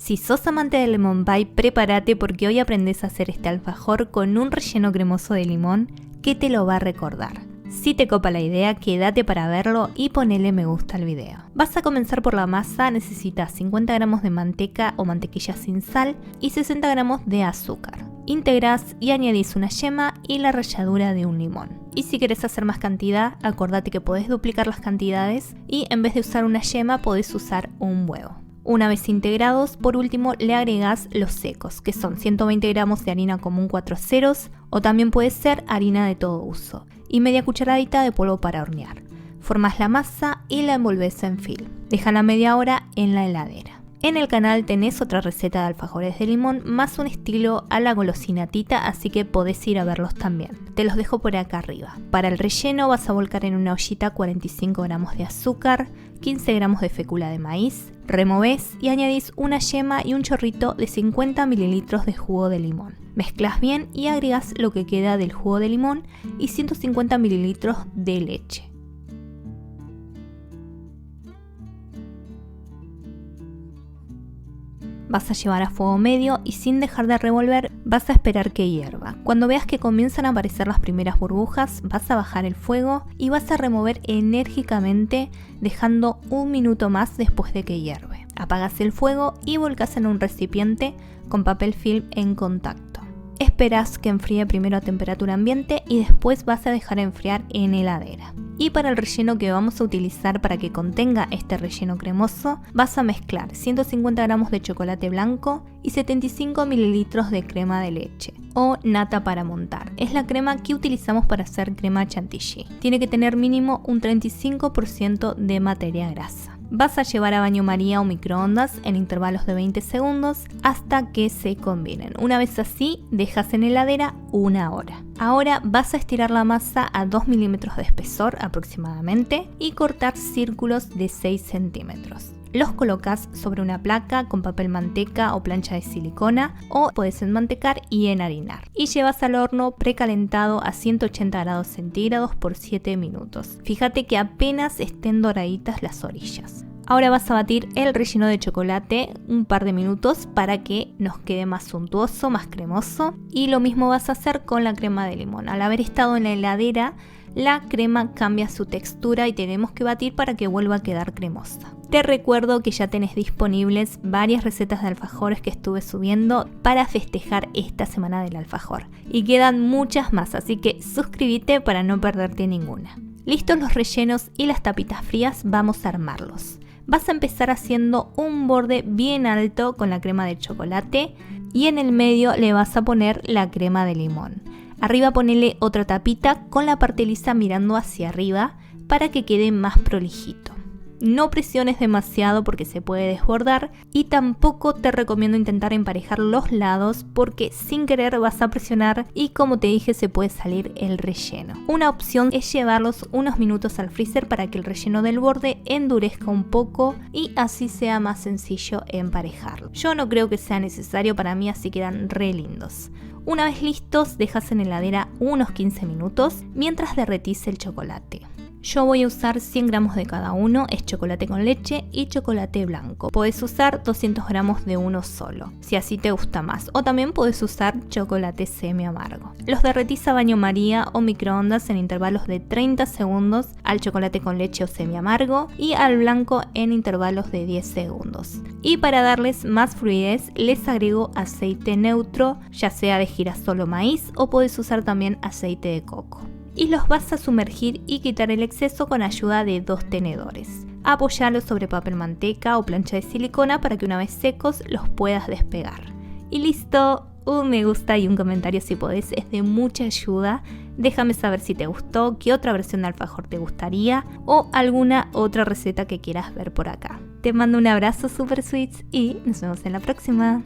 Si sos amante del lemon pie, prepárate porque hoy aprendes a hacer este alfajor con un relleno cremoso de limón que te lo va a recordar. Si te copa la idea, quédate para verlo y ponele me gusta al video. Vas a comenzar por la masa, necesitas 50 gramos de manteca o mantequilla sin sal y 60 gramos de azúcar. Integrás y añadís una yema y la ralladura de un limón. Y si querés hacer más cantidad, acordate que podés duplicar las cantidades y en vez de usar una yema podés usar un huevo. Una vez integrados, por último le agregás los secos, que son 120 gramos de harina común 4 ceros o también puede ser harina de todo uso, y media cucharadita de polvo para hornear. Formás la masa y la envolvés en film. Déjala media hora en la heladera. En el canal tenés otra receta de alfajores de limón, más un estilo a la golosina Tita, así que podés ir a verlos también. Te los dejo por acá arriba. Para el relleno vas a volcar en una ollita 45 gramos de azúcar, 15 gramos de fécula de maíz, removés y añadís una yema y un chorrito de 50 mililitros de jugo de limón. Mezclas bien y agregás lo que queda del jugo de limón y 150 mililitros de leche. Vas a llevar a fuego medio y sin dejar de revolver vas a esperar que hierva. Cuando veas que comienzan a aparecer las primeras burbujas, vas a bajar el fuego y vas a remover enérgicamente dejando un minuto más después de que hierve. Apagas el fuego y volcás en un recipiente con papel film en contacto. Esperas que enfríe primero a temperatura ambiente y después vas a dejar enfriar en heladera. Y para el relleno que vamos a utilizar para que contenga este relleno cremoso, vas a mezclar 150 gramos de chocolate blanco y 75 mililitros de crema de leche o nata para montar. Es la crema que utilizamos para hacer crema chantilly. Tiene que tener mínimo un 35% de materia grasa. Vas a llevar a baño María o microondas en intervalos de 20 segundos hasta que se combinen. Una vez así, dejas en heladera una hora. Ahora vas a estirar la masa a 2 milímetros de espesor aproximadamente y cortar círculos de 6 centímetros. Los colocas sobre una placa con papel manteca o plancha de silicona o puedes enmantecar y enharinar. Y llevas al horno precalentado a 180 grados centígrados por 7 minutos. Fíjate que apenas estén doraditas las orillas. Ahora vas a batir el relleno de chocolate un par de minutos para que nos quede más suntuoso, más cremoso. Y lo mismo vas a hacer con la crema de limón. Al haber estado en la heladera, la crema cambia su textura y tenemos que batir para que vuelva a quedar cremosa. Te recuerdo que ya tenés disponibles varias recetas de alfajores que estuve subiendo para festejar esta semana del alfajor. Y quedan muchas más, así que suscríbete para no perderte ninguna. Listos los rellenos y las tapitas frías, vamos a armarlos. Vas a empezar haciendo un borde bien alto con la crema de chocolate y en el medio le vas a poner la crema de limón. Arriba ponele otra tapita con la parte lisa mirando hacia arriba para que quede más prolijito. No presiones demasiado porque se puede desbordar y tampoco te recomiendo intentar emparejar los lados porque sin querer vas a presionar y como te dije se puede salir el relleno. Una opción es llevarlos unos minutos al freezer para que el relleno del borde endurezca un poco y así sea más sencillo emparejarlo. Yo no creo que sea necesario, para mí así quedan re lindos. Una vez listos, dejas en heladera unos 15 minutos mientras derretís el chocolate. Yo voy a usar 100 gramos de cada uno, es chocolate con leche y chocolate blanco. Podés usar 200 gramos de uno solo, si así te gusta más. O también podés usar chocolate semi amargo. Los derretís a baño María o microondas en intervalos de 30 segundos al chocolate con leche o semi amargo y al blanco en intervalos de 10 segundos. Y para darles más fluidez les agrego aceite neutro, ya sea de girasol o maíz, o podés usar también aceite de coco. Y los vas a sumergir y quitar el exceso con ayuda de 2 tenedores. Apoyalos sobre papel manteca o plancha de silicona para que una vez secos los puedas despegar. Y listo, un me gusta y un comentario si podés, es de mucha ayuda. Déjame saber si te gustó, qué otra versión de alfajor te gustaría o alguna otra receta que quieras ver por acá. Te mando un abrazo super sweets y nos vemos en la próxima.